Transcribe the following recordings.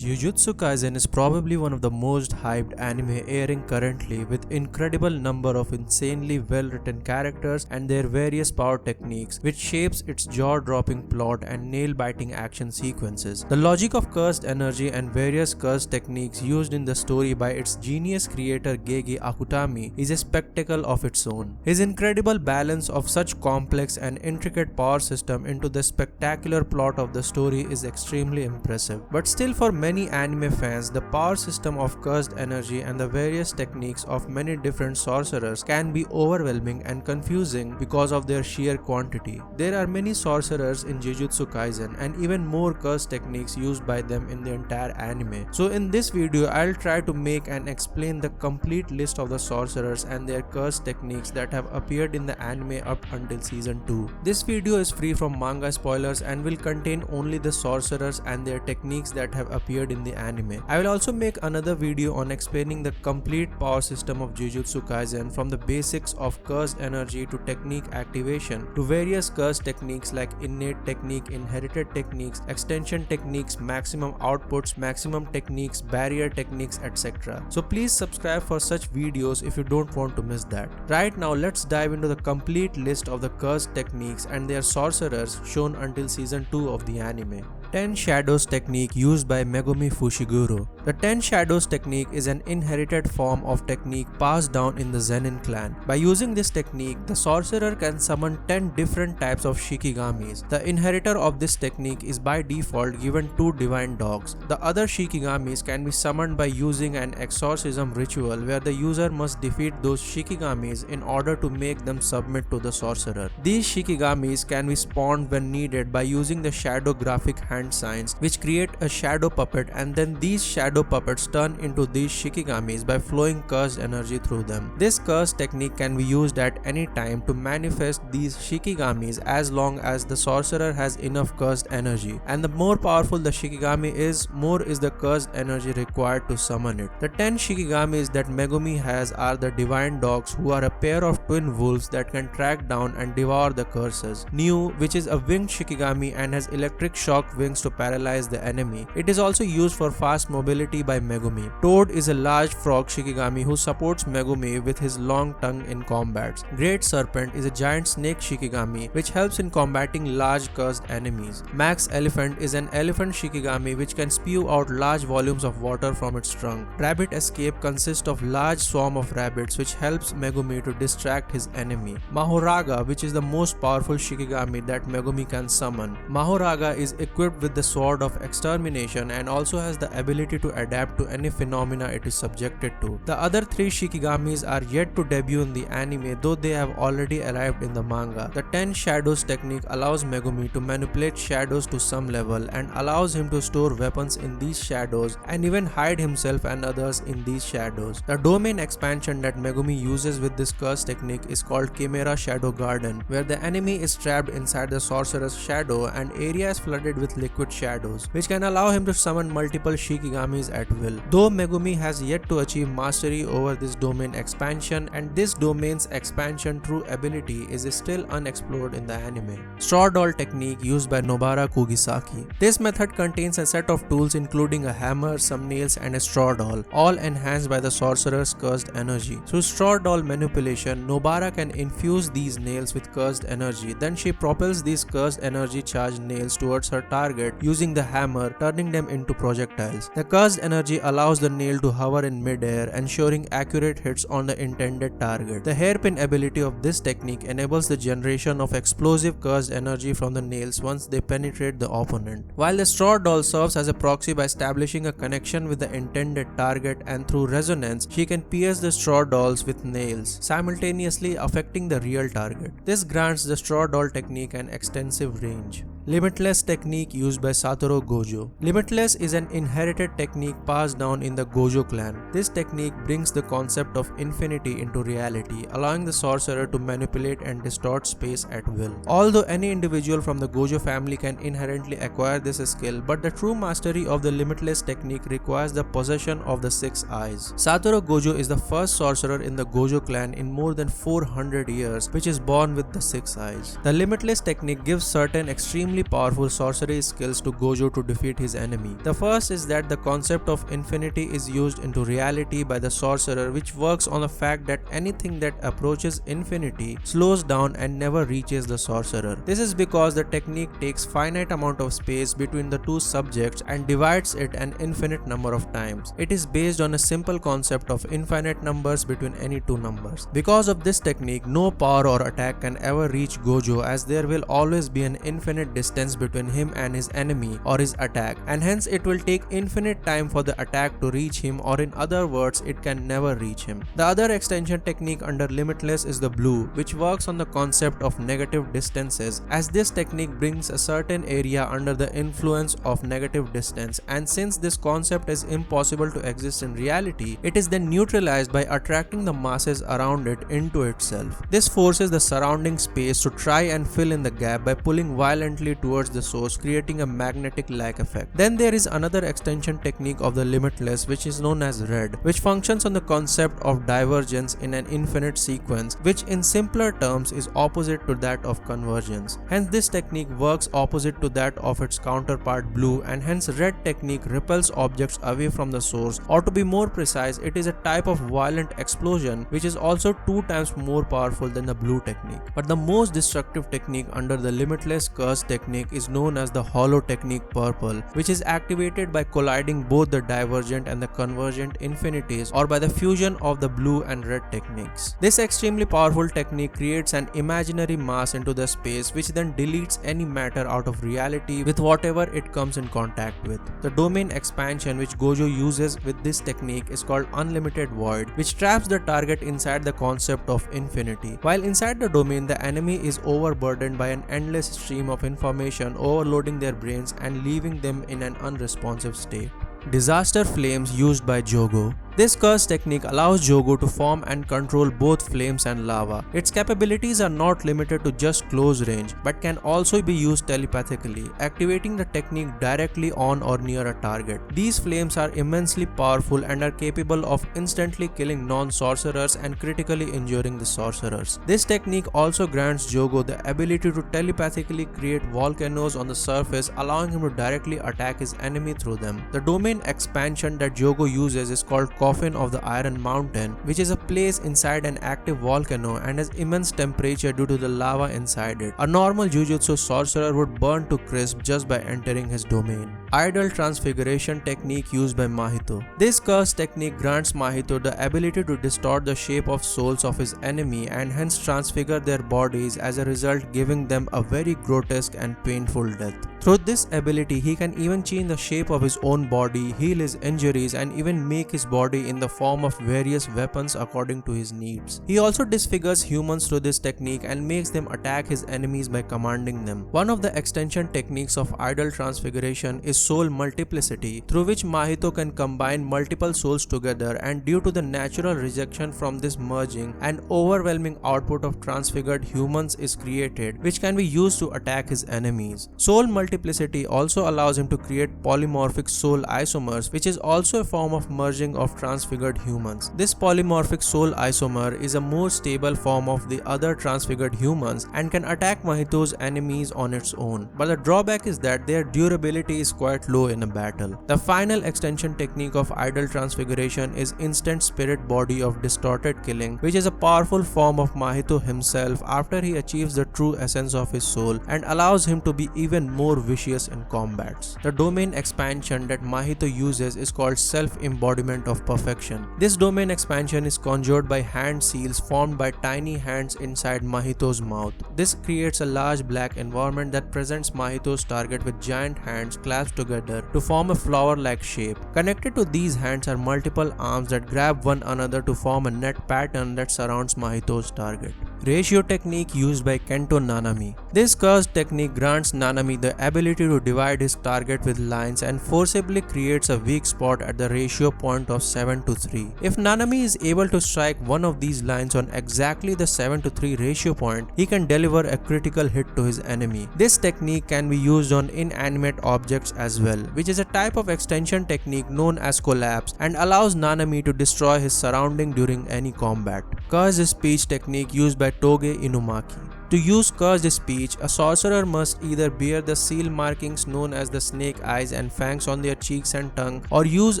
Jujutsu Kaisen is probably one of the most hyped anime airing currently, with incredible number of insanely well-written characters and their various power techniques, which shapes its jaw-dropping plot and nail-biting action sequences. The logic of cursed energy and various cursed techniques used in the story by its genius creator Gege Akutami is a spectacle of its own. His incredible balance of such complex and intricate power system into the spectacular plot of the story is extremely impressive. But still, for many anime fans, the power system of cursed energy and the various techniques of many different sorcerers can be overwhelming and confusing because of their sheer quantity. There are many sorcerers in Jujutsu Kaisen and even more cursed techniques used by them in the entire anime. So in this video, I'll try to make and explain the complete list of the sorcerers and their cursed techniques that have appeared in the anime up until season 2. This video is free from manga spoilers and will contain only the sorcerers and their techniques that have appeared in the anime. I will also make another video on explaining the complete power system of Jujutsu Kaisen, from the basics of cursed energy to technique activation to various cursed techniques like innate technique, inherited techniques, extension techniques, maximum outputs, maximum techniques, barrier techniques, etc. So please subscribe for such videos if you don't want to miss that. Right now, let's dive into the complete list of the cursed techniques and their sorcerers shown until season 2 of the anime. 10 Shadows technique used by Megumi Fushiguro. The 10 Shadows technique is an inherited form of technique passed down in the Zenin clan. By using this technique, the sorcerer can summon 10 different types of Shikigamis. The inheritor of this technique is by default given 2 divine dogs. The other Shikigamis can be summoned by using an exorcism ritual where the user must defeat those Shikigamis in order to make them submit to the sorcerer. These Shikigamis can be spawned when needed by using the shadow graphic hand signs, which create a shadow puppet, and then these shadow puppets turn into these Shikigamis by flowing cursed energy through them. This cursed technique can be used at any time to manifest these Shikigamis as long as the sorcerer has enough cursed energy, and the more powerful the Shikigami is, more is the cursed energy required to summon it. The 10 Shikigamis that Megumi has are the divine dogs, who are a pair of twin wolves that can track down and devour the curses. New, which is a winged Shikigami and has electric shock wings to paralyze the enemy. It is also used for fast mobility by Megumi. Toad is a large frog Shikigami who supports Megumi with his long tongue in combats. Great Serpent is a giant snake Shikigami which helps in combating large cursed enemies. Max Elephant is an elephant Shikigami which can spew out large volumes of water from its trunk. Rabbit Escape consists of large swarm of rabbits which helps Megumi to distract his enemy. Mahoraga, which is the most powerful Shikigami that Megumi can summon. Mahoraga is equipped with the sword of extermination and also has the ability to adapt to any phenomena it is subjected to. The other 3 Shikigamis are yet to debut in the anime, though they have already arrived in the manga. The 10 Shadows technique allows Megumi to manipulate shadows to some level and allows him to store weapons in these shadows and even hide himself and others in these shadows. The domain expansion that Megumi uses with this curse technique is called Chimera Shadow Garden, where the enemy is trapped inside the sorcerer's shadow and area is flooded with liquid shadows, which can allow him to summon multiple Shikigamis at will. Though Megumi has yet to achieve mastery over this domain expansion, and this domain's expansion true ability is still unexplored in the anime. Straw doll technique used by Nobara Kugisaki. This method contains a set of tools including a hammer, some nails, and a straw doll, all enhanced by the sorcerer's cursed energy. Through straw doll manipulation, Nobara can infuse these nails with cursed energy. Then she propels these cursed energy charged nails towards her target using the hammer, turning them into projectiles. The cursed energy allows the nail to hover in mid-air, ensuring accurate hits on the intended target. The hairpin ability of this technique enables the generation of explosive cursed energy from the nails once they penetrate the opponent. While the straw doll serves as a proxy by establishing a connection with the intended target, and through resonance, she can pierce the straw dolls with nails, simultaneously affecting the real target. This grants the straw doll technique an extensive range. Limitless technique used by Saturo Gojo. Limitless is an inherited technique passed down in the Gojo clan. This technique brings the concept of infinity into reality, allowing the sorcerer to manipulate and distort space at will. Although any individual from the Gojo family can inherently acquire this skill, but the true mastery of the Limitless technique requires the possession of the 6 eyes. Saturo Gojo is the first sorcerer in the Gojo clan in more than 400 years, which is born with the 6 eyes. The Limitless technique gives certain extremely extremely powerful sorcery skills to Gojo to defeat his enemy. The first is that the concept of infinity is used into reality by the sorcerer, which works on the fact that anything that approaches infinity slows down and never reaches the sorcerer. This is because the technique takes finite amount of space between the two subjects and divides it an infinite number of times. It is based on a simple concept of infinite numbers between any two numbers. Because of this technique, no power or attack can ever reach Gojo, as there will always be an infinite distance between him and his enemy or his attack, and hence it will take infinite time for the attack to reach him, or in other words, it can never reach him. The other extension technique under Limitless is the blue, which works on the concept of negative distances, as this technique brings a certain area under the influence of negative distance, and since this concept is impossible to exist in reality, it is then neutralized by attracting the masses around it into itself. This forces the surrounding space to try and fill in the gap by pulling violently towards the source, creating a magnetic like effect. Then there is another extension technique of the Limitless, which is known as red, which functions on the concept of divergence in an infinite sequence, which in simpler terms is opposite to that of convergence. Hence this technique works opposite to that of its counterpart blue, and hence red technique repels objects away from the source, or to be more precise, it is a type of violent explosion which is also 2 times more powerful than the blue technique. But the most destructive technique under the Limitless Cursed technique is known as the hollow technique purple, which is activated by colliding both the divergent and the convergent infinities, or by the fusion of the blue and red techniques. This extremely powerful technique creates an imaginary mass into the space, which then deletes any matter out of reality with whatever it comes in contact with. The domain expansion which Gojo uses with this technique is called Unlimited Void, which traps the target inside the concept of infinity. While inside the domain, the enemy is overburdened by an endless stream of information, overloading their brains and leaving them in an unresponsive state. Disaster flames used by Jogo. This curse technique allows Jogo to form and control both flames and lava. Its capabilities are not limited to just close range, but can also be used telepathically, activating the technique directly on or near a target. These flames are immensely powerful and are capable of instantly killing non-sorcerers and critically injuring the sorcerers. This technique also grants Jogo the ability to telepathically create volcanoes on the surface, allowing him to directly attack his enemy through them. The domain expansion that Jogo uses is called Coffin of the Iron Mountain, which is a place inside an active volcano and has immense temperature due to the lava inside it. A normal Jujutsu sorcerer would burn to crisp just by entering his domain. Idle Transfiguration technique used by Mahito. This curse technique grants Mahito the ability to distort the shape of souls of his enemy and hence transfigure their bodies, as a result giving them a very grotesque and painful death. Through this ability, he can even change the shape of his own body, heal his injuries, and even make his body in the form of various weapons according to his needs. He also disfigures humans through this technique and makes them attack his enemies by commanding them. One of the extension techniques of Idle Transfiguration is Soul Multiplicity, through which Mahito can combine multiple souls together, and due to the natural rejection from this merging, an overwhelming output of transfigured humans is created, which can be used to attack his enemies. Soul Multiplicity also allows him to create polymorphic soul isomers, which is also a form of merging of transfigured humans. This polymorphic soul isomer is a more stable form of the other transfigured humans and can attack Mahito's enemies on its own, but the drawback is that their durability is quite low in a battle. The final extension technique of Idle Transfiguration is Instant Spirit Body of Distorted Killing, which is a powerful form of Mahito himself after he achieves the true essence of his soul and allows him to be even more vicious in combats. The domain expansion that Mahito uses is called Self-Embodiment of Perfection. This domain expansion is conjured by hand seals formed by tiny hands inside Mahito's mouth. This creates a large black environment that presents Mahito's target with giant hands clasped together to form a flower-like shape. Connected to these hands are multiple arms that grab one another to form a net pattern that surrounds Mahito's target. Ratio technique used by Kento Nanami. This cursed technique grants Nanami the ability to divide his target with lines and forcibly creates a weak spot at the ratio point of 7:3. If Nanami is able to strike one of these lines on exactly the 7:3 ratio point, he can deliver a critical hit to his enemy. This technique can be used on inanimate objects as well, which is a type of extension technique known as collapse and allows Nanami to destroy his surrounding during any combat. Cursed speech technique used by Toge Inumaki. To use cursed speech, a sorcerer must either bear the seal markings known as the snake eyes and fangs on their cheeks and tongue, or use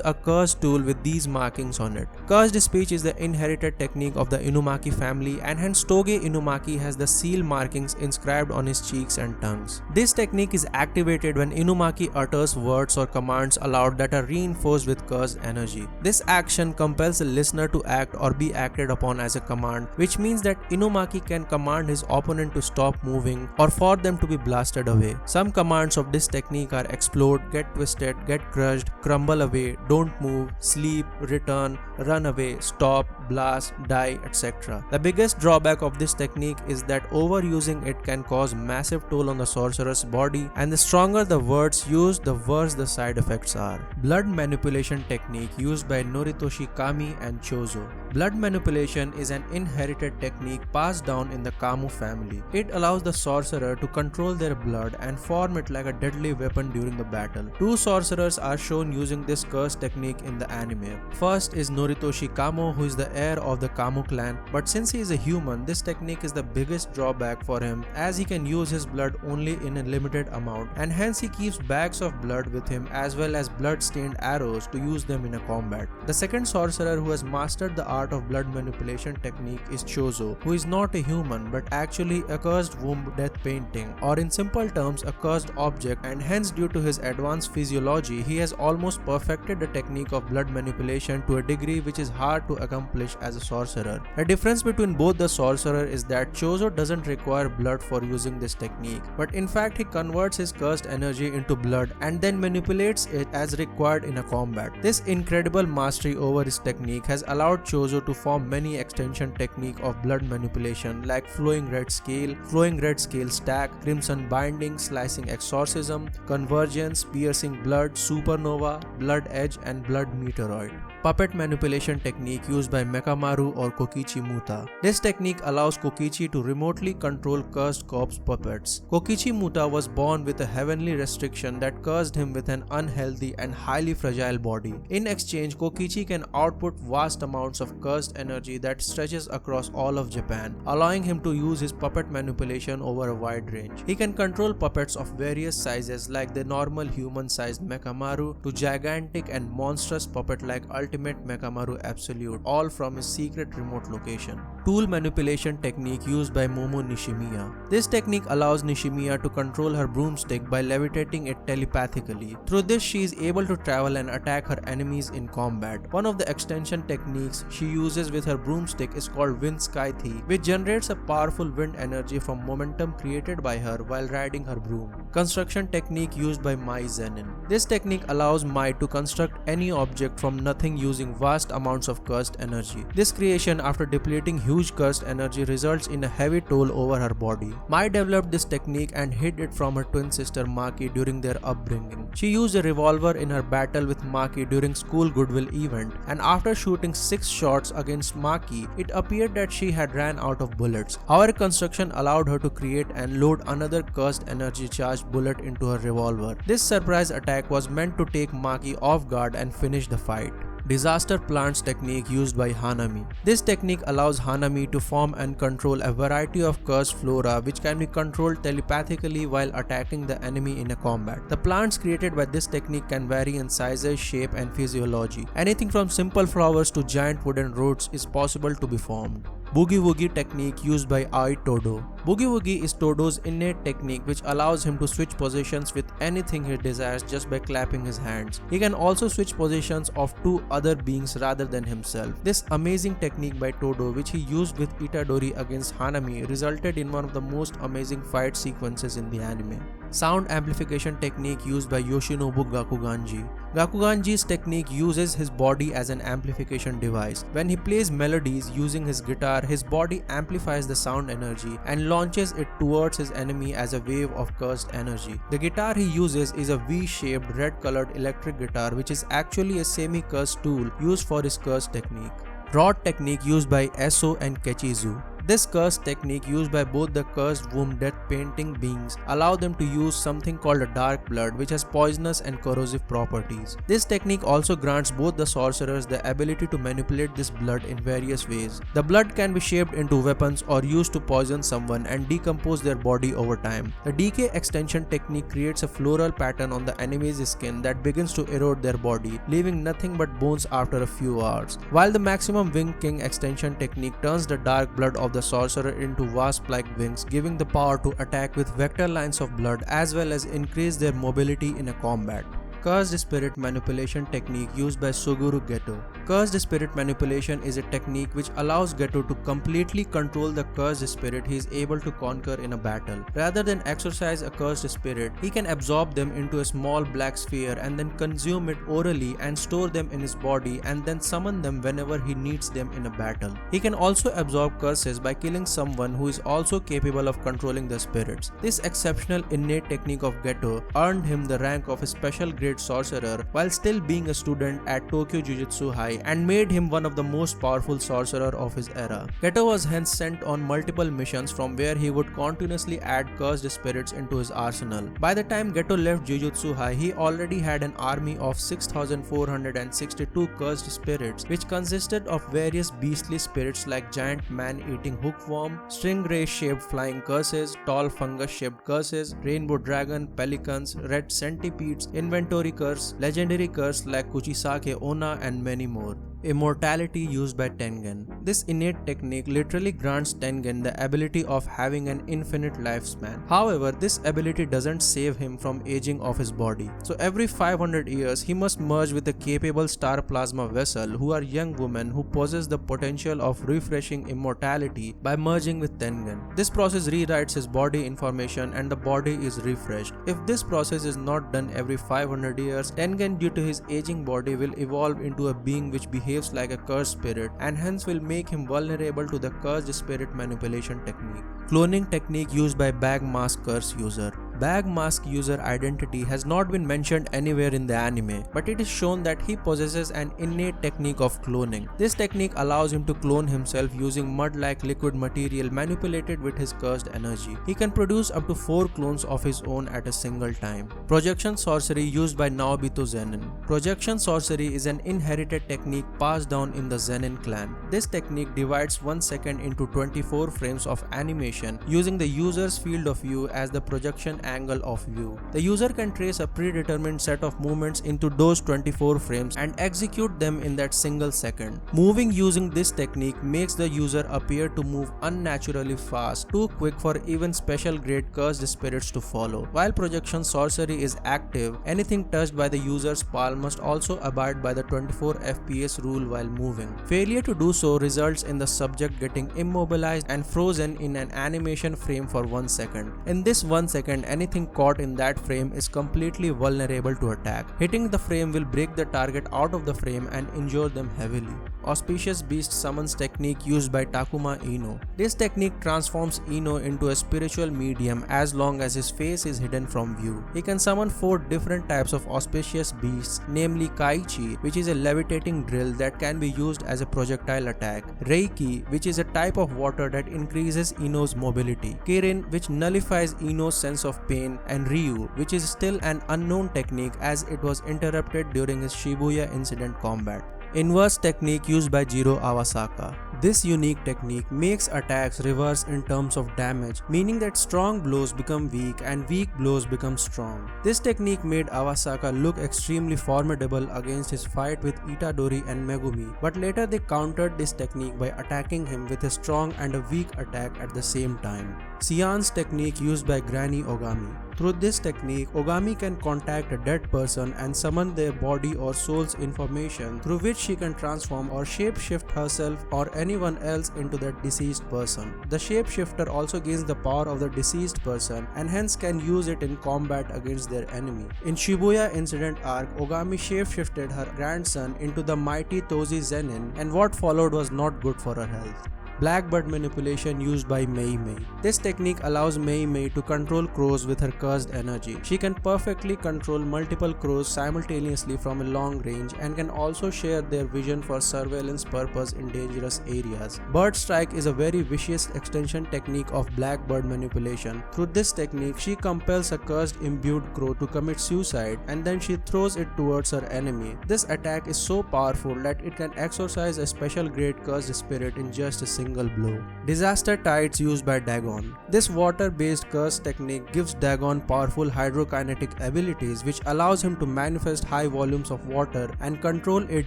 a cursed tool with these markings on it. Cursed speech is the inherited technique of the Inumaki family, and hence Toge Inumaki has the seal markings inscribed on his cheeks and tongues. This technique is activated when Inumaki utters words or commands aloud that are reinforced with cursed energy. This action compels the listener to act or be acted upon as a command, which means that Inumaki can command his opponent to stop moving or for them to be blasted away. Some commands of this technique are explode, get twisted, get crushed, crumble away, don't move, sleep, return, run away, stop, blast, die, etc. The biggest drawback of this technique is that overusing it can cause massive toll on the sorcerer's body, and the stronger the words used, the worse the side effects are. Blood manipulation technique used by Noritoshi Kami and Choso. Blood manipulation is an inherited technique passed down in the Kamo family. It allows the sorcerer to control their blood and form it like a deadly weapon during the battle. Two sorcerers are shown using this cursed technique in the anime. First is Noritoshi Kamo, who is the heir of the Kamo clan, but since he is a human, this technique is the biggest drawback for him, as he can use his blood only in a limited amount, and hence he keeps bags of blood with him as well as blood-stained arrows to use them in a combat. The second sorcerer who has mastered the art of blood manipulation technique is Choso, who is not a human but actually a cursed womb death painting, or in simple terms a cursed object, and hence due to his advanced physiology he has almost perfected the technique of blood manipulation to a degree which is hard to accomplish as a sorcerer. The difference between both the sorcerer is that Choso doesn't require blood for using this technique, but in fact he converts his cursed energy into blood and then manipulates it as required in a combat. This incredible mastery over his technique has allowed Choso to form many extension technique of blood manipulation like flowing red scale stack, crimson binding, slicing exorcism, convergence, piercing blood, supernova, blood edge, and blood meteoroid. Puppet manipulation technique used by Mekamaru or Kokichi Muta. This technique allows Kokichi to remotely control cursed corpse puppets. Kokichi Muta was born with a heavenly restriction that cursed him with an unhealthy and highly fragile body. In exchange, Kokichi can output vast amounts of cursed energy that stretches across all of Japan, allowing him to use his puppet manipulation over a wide range. He can control puppets of various sizes like the normal human-sized Mekamaru to gigantic and monstrous puppet like Ultimate Mekamaru Absolute, all from his secret remote location. Tool manipulation technique used by Momo Nishimiya. This technique allows Nishimiya to control her broomstick by levitating it telepathically. Through this, she is able to travel and attack her enemies in combat. One of the extension techniques she uses with her broomstick is called Wind Sky Thief, which generates a powerful wind energy from momentum created by her while riding her broom. Construction technique used by Mai Zenin. This technique allows Mai to construct any object from nothing using vast amounts of cursed energy. This creation, after depleting huge cursed energy, results in a heavy toll over her body. Mai developed this technique and hid it from her twin sister Maki during their upbringing. She used a revolver in her battle with Maki during school goodwill event, and after shooting 6 shots against Maki, it appeared that she had ran out of bullets. Our construction allowed her to create and load another cursed energy charged bullet into her revolver. This surprise attack was meant to take Maki off guard and finish the fight. Disaster plants technique used by Hanami. This technique allows Hanami to form and control a variety of cursed flora which can be controlled telepathically while attacking the enemy in a combat. The plants created by this technique can vary in sizes, shape, and physiology. Anything from simple flowers to giant wooden roots is possible to be formed. Boogie Woogie technique used by Ai Todo. Boogie Woogie is Todo's innate technique which allows him to switch positions with anything he desires just by clapping his hands. He can also switch positions of 2 other beings rather than himself. This amazing technique by Todo, which he used with Itadori against Hanami, resulted in one of the most amazing fight sequences in the anime. Sound amplification technique used by Yoshinobu Gakuganji. Gakuganji's technique uses his body as an amplification device. When he plays melodies using his guitar, his body amplifies the sound energy and launches it towards his enemy as a wave of cursed energy. The guitar he uses is a V-shaped red-colored electric guitar, which is actually a semi-cursed tool used for his cursed technique. Rod technique used by Eso and Kechizu. This cursed technique used by both the cursed womb death painting beings allow them to use something called a dark blood which has poisonous and corrosive properties. This technique also grants both the sorcerers the ability to manipulate this blood in various ways. The blood can be shaped into weapons or used to poison someone and decompose their body over time. The decay extension technique creates a floral pattern on the enemy's skin that begins to erode their body, leaving nothing but bones after a few hours. While the maximum wing king extension technique turns the dark blood of the sorcerer into wasp-like wings, giving the power to attack with vector lines of blood as well as increase their mobility in a combat. Cursed Spirit Manipulation Technique used by Suguru Geto. Cursed Spirit Manipulation is a technique which allows Geto to completely control the cursed spirit he is able to conquer in a battle. Rather than exorcise a cursed spirit, he can absorb them into a small black sphere and then consume it orally and store them in his body and then summon them whenever he needs them in a battle. He can also absorb curses by killing someone who is also capable of controlling the spirits. This exceptional innate technique of Geto earned him the rank of a special grade sorcerer while still being a student at Tokyo Jujutsu High and made him one of the most powerful sorcerer of his era. Geto was hence sent on multiple missions from where he would continuously add cursed spirits into his arsenal. By the time Geto left Jujutsu High, he already had an army of 6,462 cursed spirits which consisted of various beastly spirits like giant man-eating hookworm, stingray-shaped flying curses, tall fungus-shaped curses, rainbow dragon, pelicans, red centipedes, inventory curse, legendary curse like Kugisaki Onna and many more. Immortality used by Tengen. This innate technique literally grants Tengen the ability of having an infinite lifespan. However, this ability doesn't save him from aging of his body. So every 500 years, he must merge with a capable star plasma vessel who are young women who possess the potential of refreshing immortality by merging with Tengen. This process rewrites his body information and the body is refreshed. If this process is not done every 500 years, Tengen due to his aging body will evolve into a being which behaves like a cursed spirit and hence will make him vulnerable to the cursed spirit manipulation technique. Cloning technique used by Bag Mask Curse user. Bag Mask user identity has not been mentioned anywhere in the anime, but it is shown that he possesses an innate technique of cloning. This technique allows him to clone himself using mud-like liquid material manipulated with his cursed energy. He can produce up to 4 clones of his own at a single time. Projection sorcery used by Naobito Zenin. Projection sorcery is an inherited technique passed down in the Zenin clan. This technique divides 1 second into 24 frames of animation using the user's field of view as the projection angle of view. The user can trace a predetermined set of movements into those 24 frames and execute them in that single second. Moving using this technique makes the user appear to move unnaturally fast, too quick for even special grade cursed spirits to follow. While projection sorcery is active, anything touched by the user's palm must also abide by the 24 FPS rule while moving. Failure to do so results in the subject getting immobilized and frozen in an animation frame for 1 second. In this 1 second, anything caught in that frame is completely vulnerable to attack. Hitting the frame will break the target out of the frame and injure them heavily. Auspicious Beast Summons technique used by Takuma Ino. This technique transforms Ino into a spiritual medium as long as his face is hidden from view. He can summon 4 different types of auspicious beasts, namely Kaichi, which is a levitating drill that can be used as a projectile attack, Reiki, which is a type of water that increases Ino's mobility, Kirin, which nullifies Ino's sense of pain, and Ryu, which is still an unknown technique as it was interrupted during his Shibuya incident combat. Inverse technique used by Jiro Awasaka. This unique technique makes attacks reverse in terms of damage, meaning that strong blows become weak and weak blows become strong. This technique made Awasaka look extremely formidable against his fight with Itadori and Megumi, but later they countered this technique by attacking him with a strong and a weak attack at the same time. Seance technique used by Granny Ogami. Through this technique, Ogami can contact a dead person and summon their body or soul's information through which she can transform or shapeshift herself or anyone else into that deceased person. The shapeshifter also gains the power of the deceased person and hence can use it in combat against their enemy. In Shibuya incident arc, Ogami shapeshifted her grandson into the mighty Tozi Zenin and what followed was not good for her health. Blackbird manipulation used by Mei. This technique allows Mei to control crows with her cursed energy. She can perfectly control multiple crows simultaneously from a long range and can also share their vision for surveillance purpose in dangerous areas. Bird strike is a very vicious extension technique of Blackbird manipulation. Through this technique, she compels a cursed imbued crow to commit suicide and then she throws it towards her enemy. This attack is so powerful that it can exorcise a special grade cursed spirit in just a single blow. Disaster tides used by Dagon. This water-based curse technique gives Dagon powerful hydrokinetic abilities which allows him to manifest high volumes of water and control it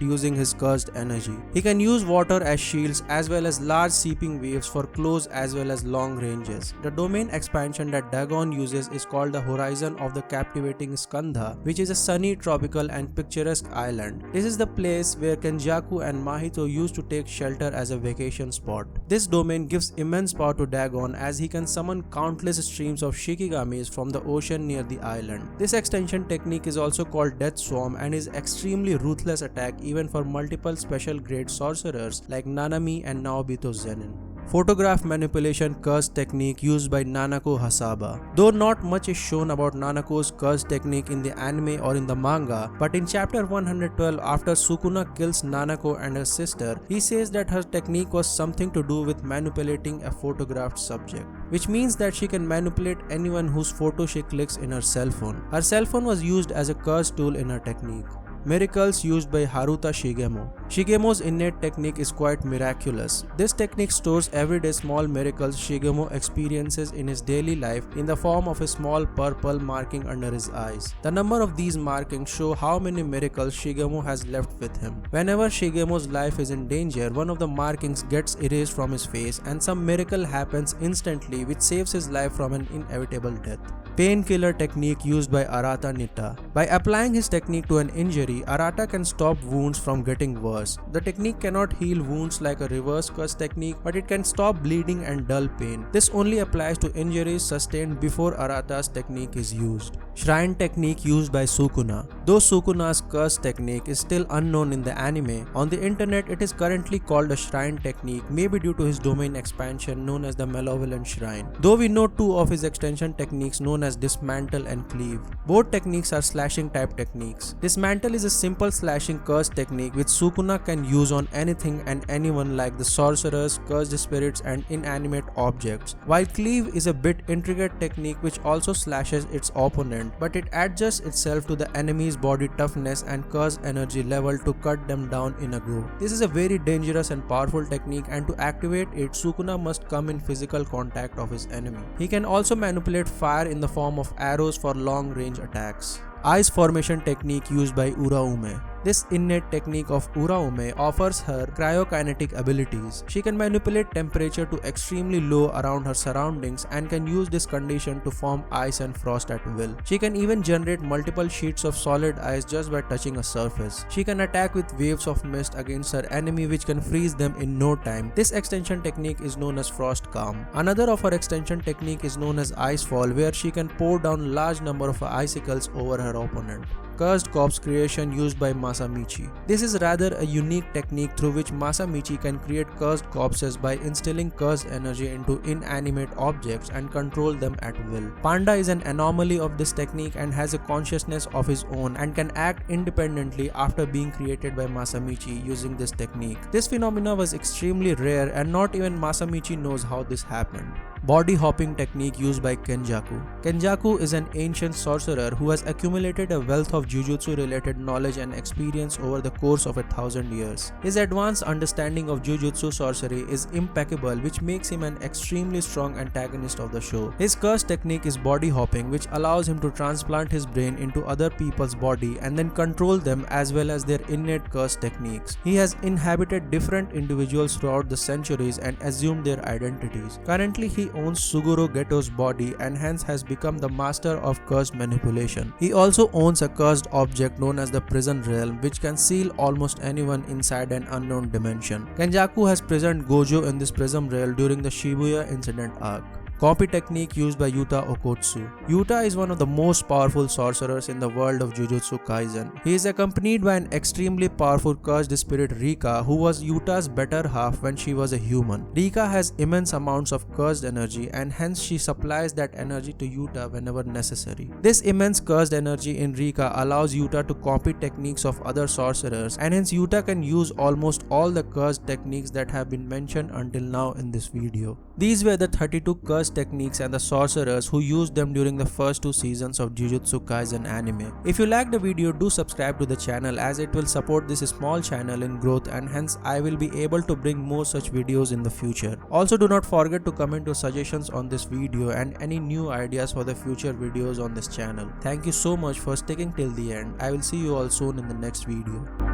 using his cursed energy. He can use water as shields as well as large seeping waves for close as well as long ranges. The domain expansion that Dagon uses is called the Horizon of the Captivating Skandha, which is a sunny, tropical and picturesque island. This is the place where Kenjaku and Mahito used to take shelter as a vacation spot. This domain gives immense power to Dagon as he can summon countless streams of Shikigamis from the ocean near the island. This extension technique is also called Death Swarm and is extremely ruthless attack even for multiple special grade sorcerers like Nanami and Naobito Zenin. Photograph manipulation curse technique used by Nanako Hasaba. Though not much is shown about Nanako's curse technique in the anime or in the manga, but in chapter 112 after Sukuna kills Nanako and her sister, he says that her technique was something to do with manipulating a photographed subject, which means that she can manipulate anyone whose photo she clicks in her cell phone. Her cell phone was used as a curse tool in her technique. Miracles used by Haruta Shigemo. Shigemo's innate technique is quite miraculous. This technique stores everyday small miracles Shigemo experiences in his daily life in the form of a small purple marking under his eyes. The number of these markings show how many miracles Shigemo has left with him. Whenever Shigemo's life is in danger, one of the markings gets erased from his face and some miracle happens instantly which saves his life from an inevitable death. Painkiller technique used by Arata Nitta. By applying his technique to an injury, Arata can stop wounds from getting worse. The technique cannot heal wounds like a reverse curse technique, but it can stop bleeding and dull pain. This only applies to injuries sustained before Arata's technique is used. Shrine technique used by Sukuna. Though Sukuna's curse technique is still unknown in the anime, on the internet it is currently called a shrine technique, maybe due to his domain expansion known as the Malevolent Shrine. Though we know two of his extension techniques known as Dismantle and Cleave. Both techniques are slashing type techniques. Dismantle is a simple slashing curse technique which Sukuna can use on anything and anyone like the sorcerers, cursed spirits and inanimate objects, while Cleave is a bit intricate technique which also slashes its opponent, but it adjusts itself to the enemy's body toughness and curse energy level to cut them down in a go. This is a very dangerous and powerful technique, and to activate it, Sukuna must come in physical contact of his enemy. He can also manipulate fire in the form of arrows for long range attacks. Ice formation technique used by Uraume. This innate technique of Uraume offers her cryokinetic abilities. She can manipulate temperature to extremely low around her surroundings and can use this condition to form ice and frost at will. She can even generate multiple sheets of solid ice just by touching a surface. She can attack with waves of mist against her enemy which can freeze them in no time. This extension technique is known as Frost Calm. Another of her extension technique is known as Icefall, where she can pour down large number of icicles over her opponent. Cursed corpse creation used by Masamichi. This is rather a unique technique through which Masamichi can create cursed corpses by instilling cursed energy into inanimate objects and control them at will. Panda is an anomaly of this technique and has a consciousness of his own and can act independently after being created by Masamichi using this technique. This phenomena was extremely rare and not even Masamichi knows how this happened. Body hopping technique used by Kenjaku. Kenjaku is an ancient sorcerer who has accumulated a wealth of Jujutsu related knowledge and experience over the course of 1,000 years. His advanced understanding of Jujutsu sorcery is impeccable, which makes him an extremely strong antagonist of the show. His curse technique is body hopping, which allows him to transplant his brain into other people's body and then control them as well as their innate curse techniques. He has inhabited different individuals throughout the centuries and assumed their identities. Currently, he owns Suguro Geto's body and hence has become the master of cursed manipulation. He also owns a cursed object known as the Prison Realm, which can seal almost anyone inside an unknown dimension. Kenjaku has prisoned Gojo in this Prison Realm during the Shibuya incident arc. Copy technique used by Yuta Okkotsu. Yuta is one of the most powerful sorcerers in the world of Jujutsu Kaisen. He is accompanied by an extremely powerful cursed spirit Rika, who was Yuta's better half when she was a human. Rika has immense amounts of cursed energy, and hence she supplies that energy to Yuta whenever necessary. This immense cursed energy in Rika allows Yuta to copy techniques of other sorcerers, and hence Yuta can use almost all the cursed techniques that have been mentioned until now in this video. These were the 32 cursed techniques and the sorcerers who used them during the first 2 seasons of Jujutsu Kaisen anime. If you liked the video, do subscribe to the channel, as it will support this small channel in growth, and hence I will be able to bring more such videos in the future. Also, do not forget to comment your suggestions on this video and any new ideas for the future videos on this channel. Thank you so much for sticking till the end. I will see you all soon in the next video.